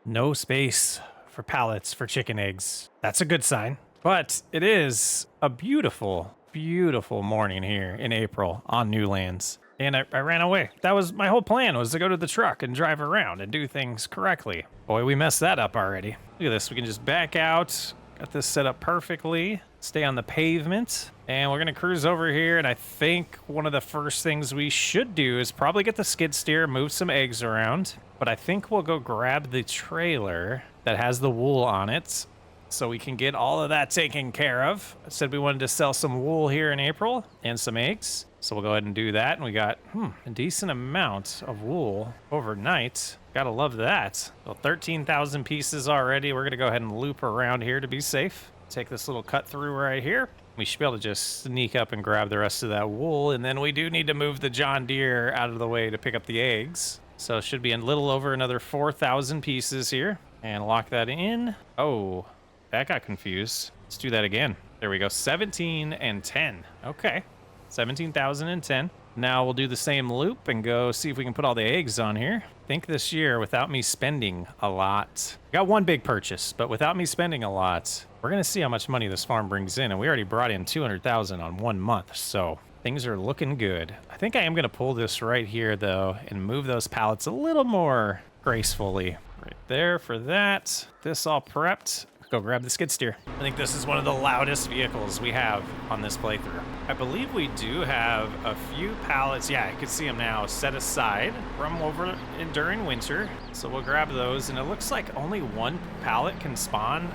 No space for pallets for chicken eggs. That's a good sign. But it is a beautiful, beautiful morning here in April on new lands. And I ran away. That was my whole plan, was to go to the truck and drive around and do things correctly. Boy, we messed that up already. Look at this. We can just back out. Got this set up perfectly. Stay on the pavement. And we're going to cruise over here. And I think one of the first things we should do is probably get the skid steer, move some eggs around. But I think we'll go grab the trailer that has the wool on it, so we can get all of that taken care of. I said we wanted to sell some wool here in April and some eggs. So we'll go ahead and do that. And we got a decent amount of wool overnight. Gotta love that. So 13,000 pieces already. We're gonna go ahead and loop around here to be safe. Take this little cut through right here. We should be able to just sneak up and grab the rest of that wool. And then we do need to move the John Deere out of the way to pick up the eggs. So it should be a little over another 4,000 pieces here. And lock that in. Oh, that got confused. Let's do that again. There we go. 17 and 10. Okay. 17,010. Now we'll do the same loop and go see if we can put all the eggs on here. I think this year, without me spending a lot, got one big purchase, but without me spending a lot, we're going to see how much money this farm brings in. And we already brought in 200,000 on 1 month. So things are looking good. I think I am going to pull this right here, though, and move those pallets a little more gracefully. Right there for that. This all prepped. Go grab the skid steer. I think this is one of the loudest vehicles we have on this playthrough. I believe we do have a few pallets. Yeah, you can see them now set aside from over during winter. So we'll grab those. And it looks like only one pallet can spawn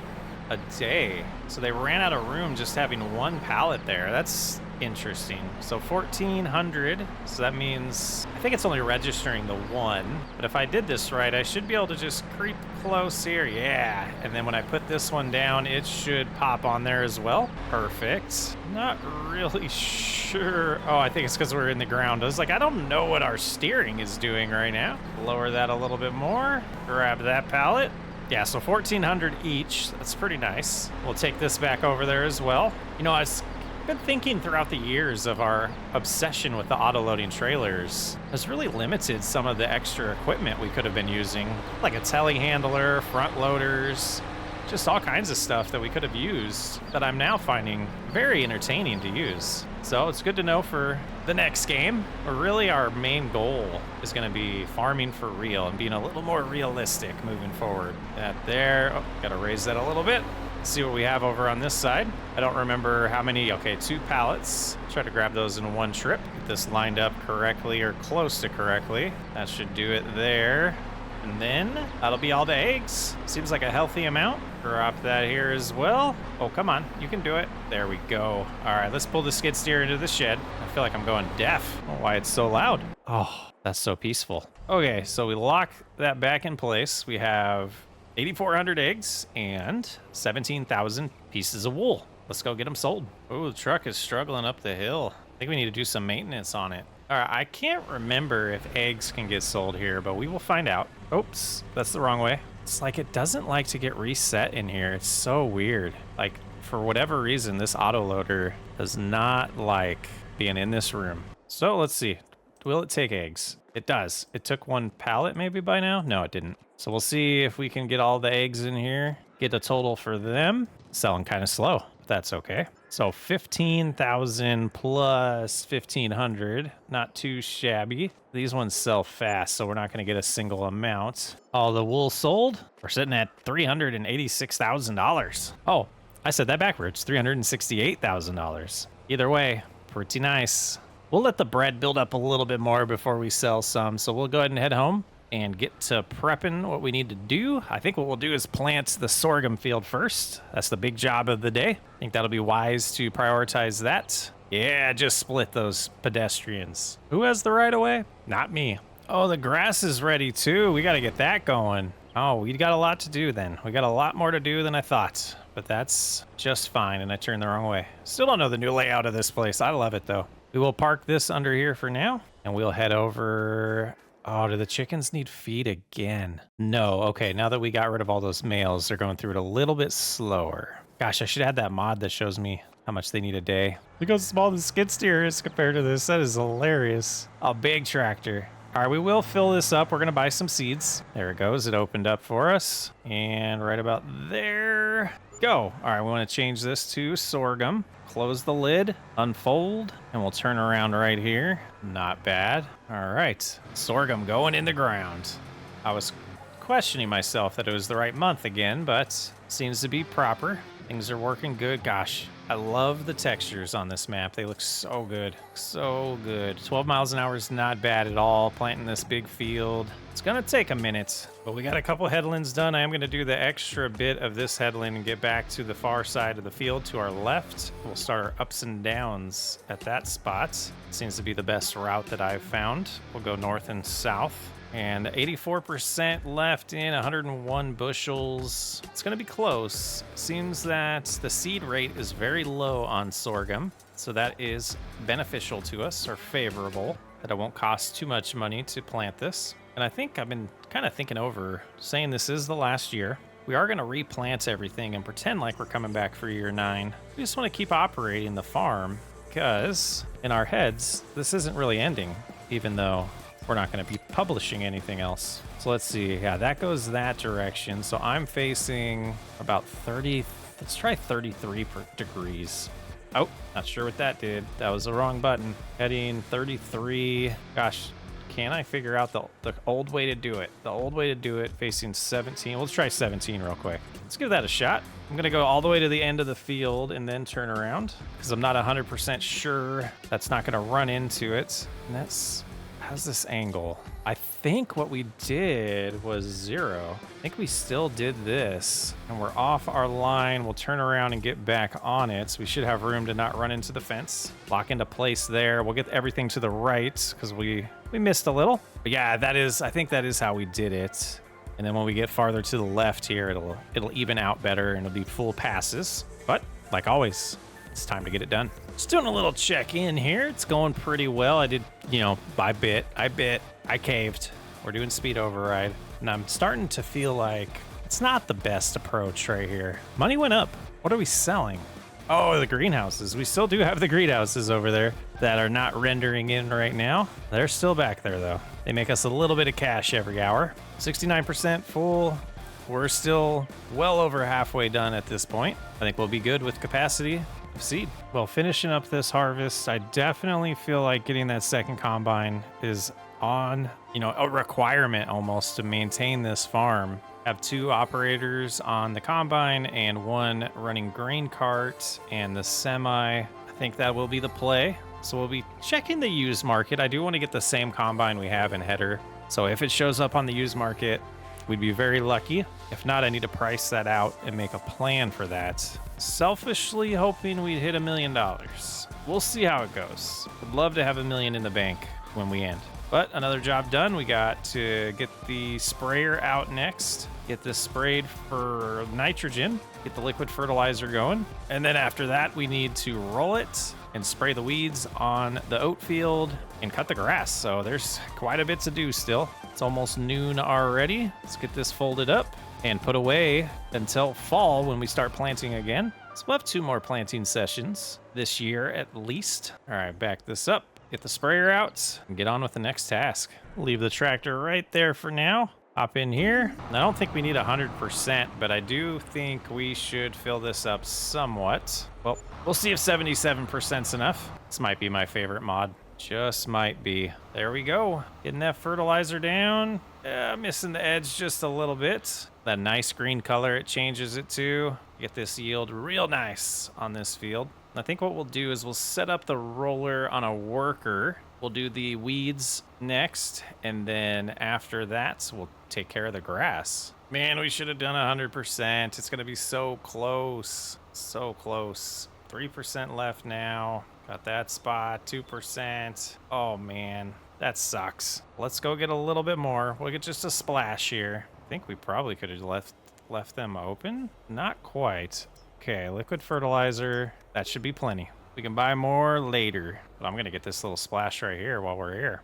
a day. So they ran out of room just having one pallet there. That's interesting. So 1,400. So that means I think it's only registering the one. But if I did this right, I should be able to just creep close here. Yeah. And then when I put this one down, it should pop on there as well. Perfect. Not really sure. Oh, I think it's because we're in the ground. I was like, I don't know what our steering is doing right now. Lower that a little bit more. Grab that pallet. Yeah, so 1,400 each. That's pretty nice. We'll take this back over there as well. You know, I've been thinking throughout the years of our obsession with the auto-loading trailers has really limited some of the extra equipment we could have been using, like a telehandler, front loaders, just all kinds of stuff that we could have used that I'm now finding very entertaining to use. So it's good to know for the next game. But really our main goal is going to be farming for real and being a little more realistic moving forward. That there, oh, got to raise that a little bit. See what we have over on this side. I don't remember how many. Okay, 2 pallets. Try to grab those in one trip. Get this lined up correctly or close to correctly. That should do it there. And then that'll be all the eggs. Seems like a healthy amount. Drop that here as well. Oh, come on. You can do it. There we go. All right, let's pull the skid steer into the shed. I feel like I'm going deaf. I don't know why it's so loud. Oh, that's so peaceful. Okay, so we lock that back in place. We have 8,400 eggs and 17,000 pieces of wool. Let's go get them sold. Oh, the truck is struggling up the hill. I think we need to do some maintenance on it. All right, I can't remember if eggs can get sold here, but we will find out. Oops, that's the wrong way. It's like it doesn't like to get reset in here. It's so weird. Like, for whatever reason, this autoloader does not like being in this room. So let's see. Will it take eggs? It does. It took 1 pallet maybe by now? No, it didn't. So we'll see if we can get all the eggs in here. Get a total for them. Selling kind of slow, but that's okay. So 15,000 plus 1,500. Not too shabby. These ones sell fast, so we're not going to get a single amount. All the wool sold. We're sitting at $386,000. Oh, I said that backwards. $368,000. Either way, pretty nice. We'll let the bread build up a little bit more before we sell some. So we'll go ahead and head home and get to prepping what we need to do. I think what we'll do is plant the sorghum field first. That's the big job of the day. I think that'll be wise to prioritize that. Yeah, just split those pedestrians. Who has the right of way? Not me. Oh, the grass is ready too. We got to get that going. Oh, we got a lot to do then. We got a lot more to do than I thought, but that's just fine. And I turned the wrong way. Still don't know the new layout of this place. I love it though. We will park this under here for now and we'll head over. Oh, do the chickens need feed again? No. Okay, now that we got rid of all those males, they're going through it a little bit slower. Gosh, I should add that mod that shows me how much they need a day. Look how small the skid steer is compared to this. That is hilarious. A big tractor. All right, we will fill this up. We're going to buy some seeds. There it goes. It opened up for us. And right about there, go. All right, we want to change this to sorghum. Close the lid, unfold, and we'll turn around right here. Not bad. All right, sorghum going in the ground. I was questioning myself that it was the right month again, but seems to be proper. Things are working good. Gosh, I love the textures on this map. They look so good. So good. 12 miles an hour is not bad at all. Planting this big field. It's going to take a minute, but we got a couple headlands done. I am going to do the extra bit of this headland and get back to the far side of the field to our left. We'll start our ups and downs at that spot. Seems to be the best route that I've found. We'll go north and south. And 84% left in 101 bushels. It's going to be close. Seems that the seed rate is very low on sorghum. So that is beneficial to us, or favorable, that it won't cost too much money to plant this. And I think I've been kind of thinking over saying this is the last year. We are going to replant everything and pretend like we're coming back for year 9. We just want to keep operating the farm because in our heads, this isn't really ending, even though we're not going to be publishing anything else. So let's see. Yeah, that goes that direction. So I'm facing about 30. Let's try 33 degrees. Oh, not sure what that did. That was the wrong button. Heading 33. Gosh, can I figure out the old way to do it? The old way to do it facing 17. Let's try 17 real quick. Let's give that a shot. I'm going to go all the way to the end of the field and then turn around because I'm not 100% sure that's not going to run into it. And that's... How's this angle? I think what we did was 0. I think we still did this and we're off our line. We'll turn around and get back on it. So we should have room to not run into the fence. Lock into place there. We'll get everything to the right because we missed a little. But yeah, I think that is how we did it. And then when we get farther to the left here, it'll even out better and it'll be full passes. But like always, it's time to get it done. Just doing a little check in here. It's going pretty well. I did, I bit, I caved. We're doing speed override. And I'm starting to feel like it's not the best approach right here. Money went up. What are we selling? Oh, the greenhouses. We still do have the greenhouses over there that are not rendering in right now. They're still back there though. They make us a little bit of cash every hour. 69% full. We're still well over halfway done at this point. I think we'll be good with capacity of seed. Well, finishing up this harvest, I definitely feel like getting that second combine is on, a requirement almost to maintain this farm. Have 2 operators on the combine and 1 running grain cart and the semi. I think that will be the play. So we'll be checking the used market. I do want to get the same combine we have in header. So if it shows up on the used market, we'd be very lucky. If not, I need to price that out and make a plan for that. Selfishly hoping we'd hit $1 million. We'll see how it goes. Would love to have $1 million in the bank when we end. But another job done. We got to get the sprayer out next. Get this sprayed for nitrogen. Get the liquid fertilizer going. And then after that, we need to roll it and spray the weeds on the oat field and cut the grass. So there's quite a bit to do still. It's almost noon already. Let's get this folded up and put away until fall when we start planting again. So we'll have 2 more planting sessions this year at least. All right, back this up. Get the sprayer out and get on with the next task. Leave the tractor right there for now. Hop in here. I don't think we need 100%, but I do think we should fill this up somewhat. Well, we'll see if 77%'s enough. This might be my favorite mod. Just might be. There we go. Getting that fertilizer down. Missing the edge just a little bit. That nice green color it changes it to. Get this yield real nice on this field. I think what we'll do is we'll set up the roller on a worker. We'll do the weeds next, and then after that, we'll take care of the grass. Man, we should have done 100%. It's gonna be so close. So close. 3% left now. Got that spot, 2%. Oh man, that sucks. Let's go get a little bit more. We'll get just a splash here. I think we probably could have left them open. Not quite. Okay, liquid fertilizer. That should be plenty. We can buy more later. But I'm gonna get this little splash right here while we're here.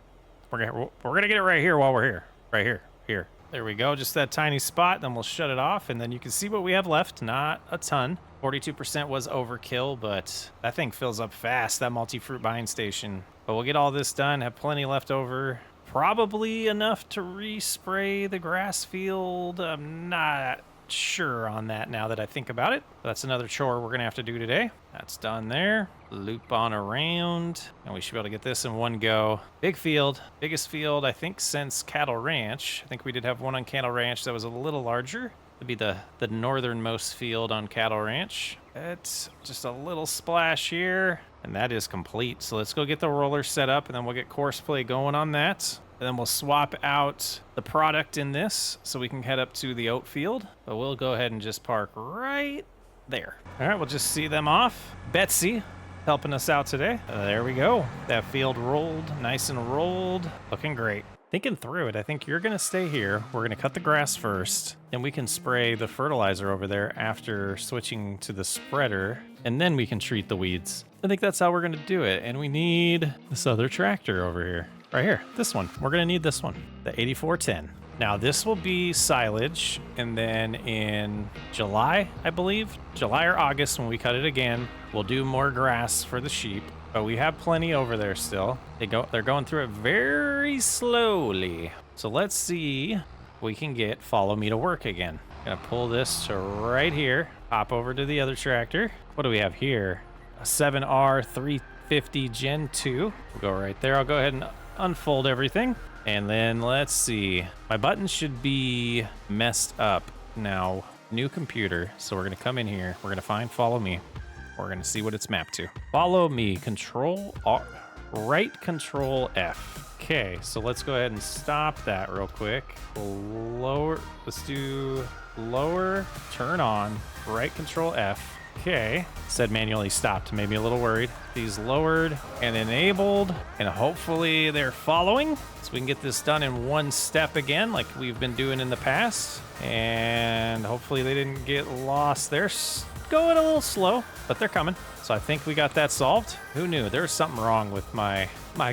We're gonna get it right here while we're here. Right here. Here. There we go. Just that tiny spot. Then we'll shut it off, and then you can see what we have left. Not a ton. 42% was overkill, but that thing fills up fast, that multi-fruit buying station. But we'll get all this done, have plenty left over Probably enough to respray the grass field. I'm not sure on that now that I think about it. That's another chore we're gonna have to do today. That's done there. Loop on around, and we should be able to get this in one go. Big field, biggest field I think since Cattle Ranch. I think we did have one on Cattle Ranch that was a little larger. It'd be the northernmost field on Cattle Ranch. It's just a little splash here, and that is complete. So let's go get the roller set up, and then we'll get course play going on that. And then we'll swap out the product in this so we can head up to the oat field. But we'll go ahead and just park right there. All right, we'll just see them off. Betsy helping us out today. There we go. That field rolled, nice and rolled. Looking great. Thinking through it, I think you're gonna stay here. We're gonna cut the grass first, and we can spray the fertilizer over there after switching to the spreader, and then we can treat the weeds. I think that's how we're gonna do it. And we need this other tractor over here. Right here, this one. We're gonna need this one, the 8410. Now this will be silage, and then in July, I believe, July or August when we cut it again, we'll do more grass for the sheep. But we have plenty over there still. They're going through it very slowly. So let's see if we can get follow me to work again. Gonna pull this to right here, hop over to the other tractor. What do we have here? A 7R 350 Gen 2. We'll go right there. I'll go ahead and unfold everything. And then let's see. My buttons should be messed up now. New computer. So we're gonna come in here. We're gonna find follow me. We're gonna see what it's mapped to. Follow me, Control R, right Control F. Okay, so let's go ahead and stop that real quick. Lower, let's do lower, turn on, right Control F. Okay, said manually stopped, made me a little worried. These lowered and enabled, and hopefully they're following. So we can get this done in one step again, like we've been doing in the past. And hopefully they didn't get lost. They're going a little slow, but they're coming. So I think we got that solved. Who knew? There was something wrong with my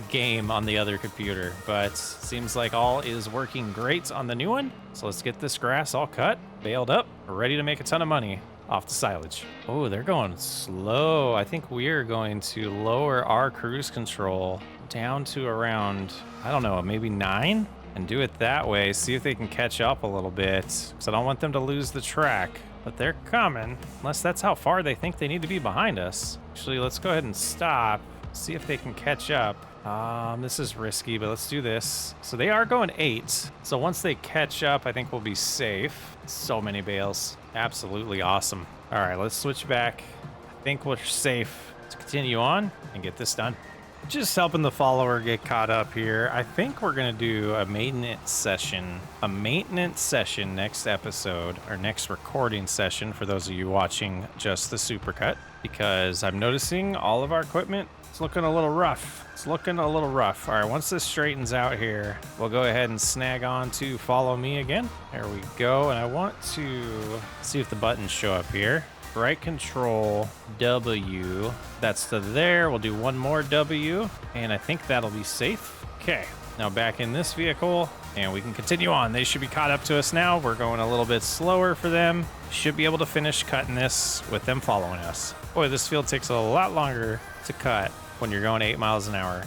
game on the other computer, but seems like all is working great on the new one. So let's get this grass all cut, baled up. We're ready to make a ton of money off the silage. Oh, they're going slow. I think we're going to lower our cruise control down to around, I don't know, maybe 9, and do it that way. See if they can catch up a little bit, because I don't want them to lose the track. But they're coming, unless that's how far they think they need to be behind us. Actually, let's go ahead and stop, see if they can catch up. This is risky, but let's do this. So they are going 8. So once they catch up, I think we'll be safe. So many bales. Absolutely awesome. All right, let's switch back. I think we're safe to continue on and get this done. Just helping the follower get caught up here. I think we're gonna do a maintenance session next episode, or next recording session for those of you watching just the supercut, because I'm noticing all of our equipment is looking a little rough. It's looking a little rough. All right, once this straightens out here, we'll go ahead and snag on to follow me again. There we go. And I want to see if the buttons show up here. Right Control W, that's to there. We'll do one more W, and I think that'll be safe. Okay, now back in this vehicle, and we can continue on. They should be caught up to us now. We're going a little bit slower for them. Should be able to finish cutting this with them following us. Boy, this field takes a lot longer to cut when you're going 8 miles an hour,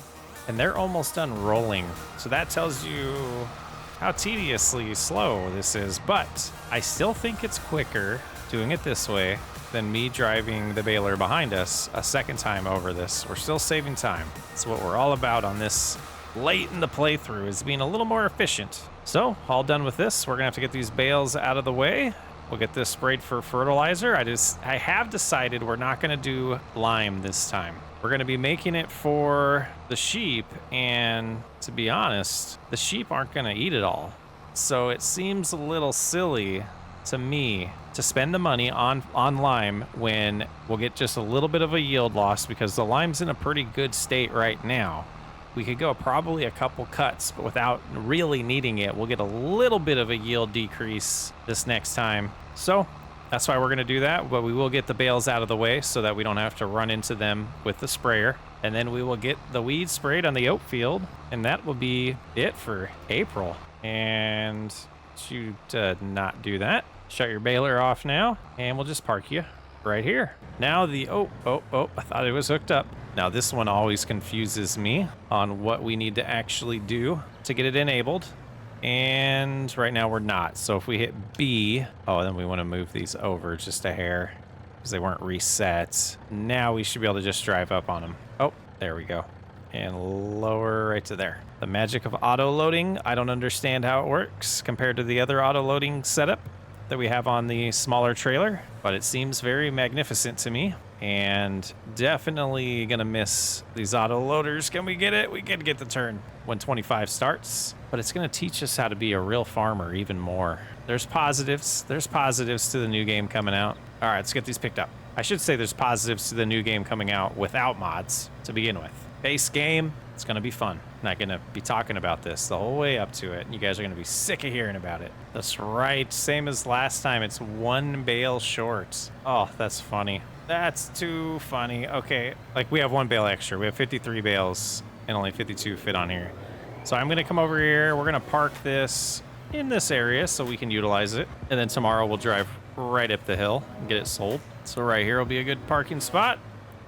and they're almost done rolling. So that tells you how tediously slow this is, but I still think it's quicker doing it this way than me driving the baler behind us a second time over this. We're still saving time. That's what we're all about on this late in the playthrough, is being a little more efficient. So all done with this, we're gonna have to get these bales out of the way. We'll get this sprayed for fertilizer. I have decided we're not gonna do lime this time. We're gonna be making it for the sheep, and to be honest, the sheep aren't gonna eat it all. So it seems a little silly to me to spend the money on lime when we'll get just a little bit of a yield loss, because the lime's in a pretty good state right now. We could go probably a couple cuts, but without really needing it, we'll get a little bit of a yield decrease this next time. So that's why we're gonna do that, but we will get the bales out of the way so that we don't have to run into them with the sprayer. And then we will get the weeds sprayed on the oat field, and that will be it for April. And you not do that. Shut your baler off now, and we'll just park you right here. Now oh, I thought it was hooked up. Now this one always confuses me on what we need to actually do to get it enabled. And right now we're not. So if we hit B, oh, then we want to move these over just a hair because they weren't reset. Now we should be able to just drive up on them. Oh, there we go. And lower right to there. The magic of auto loading. I don't understand how it works compared to the other auto loading setup that we have on the smaller trailer, but it seems very magnificent to me. And definitely gonna miss these auto loaders. Can we get it? We can get the turn when 25 starts, but it's gonna teach us how to be a real farmer even more. There's positives. There's positives to the new game coming out. All right, let's get these picked up. I should say there's positives to the new game coming out without mods to begin with. Base game, it's gonna be fun. I'm not gonna be talking about this the whole way up to it. You guys are gonna be sick of hearing about it. That's right, same as last time. It's 1 bale short. Oh, that's funny. That's too funny. Okay, like we have 1 bale extra. We have 53 bales and only 52 fit on here. So I'm gonna come over here. We're gonna park this in this area so we can utilize it. And then tomorrow we'll drive right up the hill and get it sold. So right here will be a good parking spot.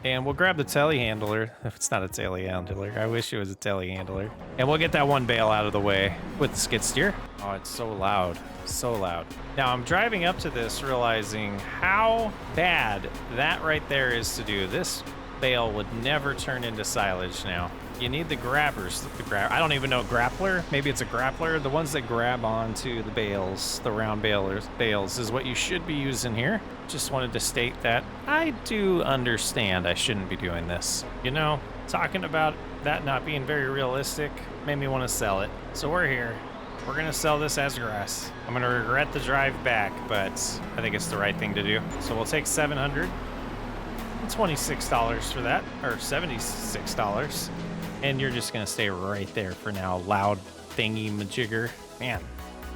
And we'll grab the telehandler. If it's not a telehandler, I wish it was a telehandler. And we'll get that 1 bale out of the way with the skid steer. Oh, it's so loud, so loud. Now I'm driving up to this realizing how bad that right there is to do. This bale would never turn into silage now. You need the grabbers. I don't even know, grappler? Maybe it's a grappler. The ones that grab onto the bales, the round bales is what you should be using here. Just wanted to state that I do understand I shouldn't be doing this. You know, talking about that not being very realistic made me want to sell it. So we're here. We're going to sell this as grass. I'm going to regret the drive back, but I think it's the right thing to do. So we'll take $726 for that, or $76. And you're just gonna stay right there for now. Loud thingy majigger. Man,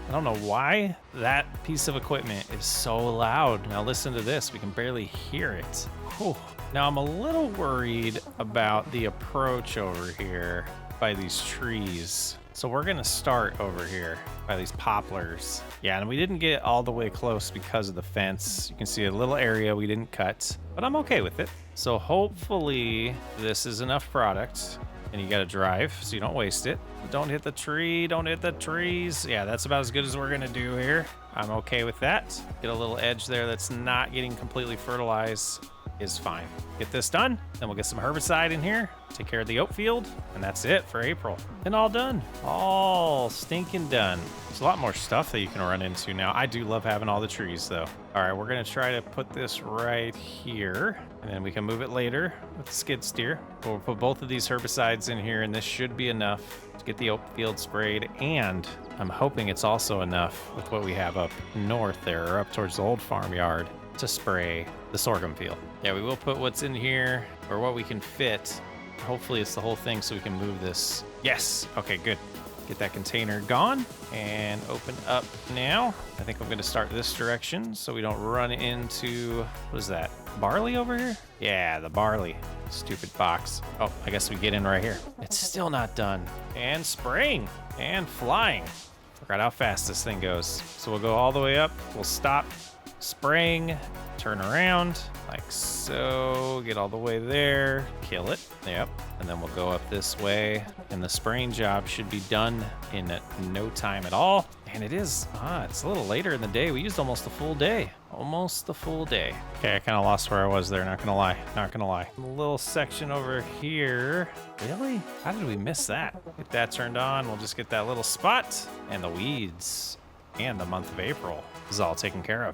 I don't know why that piece of equipment is so loud. Now listen to this, we can barely hear it. Whew. Now I'm a little worried about the approach over here by these trees. So we're gonna start over here by these poplars. Yeah, and we didn't get all the way close because of the fence. You can see a little area we didn't cut, but I'm okay with it. So hopefully this is enough product. And you gotta drive so you don't waste it. Don't hit the tree, don't hit the trees. Yeah, that's about as good as we're gonna do here. I'm okay with that. Get a little edge there that's not getting completely fertilized is fine. Get this done, then we'll get some herbicide in here, take care of the oat field, and that's it for April. And all done, all stinking done. There's a lot more stuff that you can run into now. I do love having all the trees though. All right, we're gonna try to put this right here, and then we can move it later with the skid steer. We'll put both of these herbicides in here, and this should be enough to get the oat field sprayed, and I'm hoping it's also enough with what we have up north there, or up towards the old farmyard, to spray the sorghum field. Yeah, we will put what's in here, or what we can fit. Hopefully it's the whole thing so we can move this. Yes, okay, good. Get that container gone and open up now. I think I'm gonna start this direction so we don't run into, what is that? Barley over here? Yeah, the barley. Stupid box. Oh, I guess we get in right here. It's still not done. And spraying and flying. Forgot how fast this thing goes. So we'll go all the way up. We'll stop spraying, turn around like so, get all the way there, kill it. Yep. And then we'll go up this way, and the spraying job should be done in no time at all. And it is, it's a little later in the day. We used almost a full day. Almost the full day. Okay, I kind of lost where I was there, not gonna lie. Not gonna lie. A little section over here. Really? How did we miss that? Get that turned on. We'll just get that little spot. And the weeds and the month of April is all taken care of.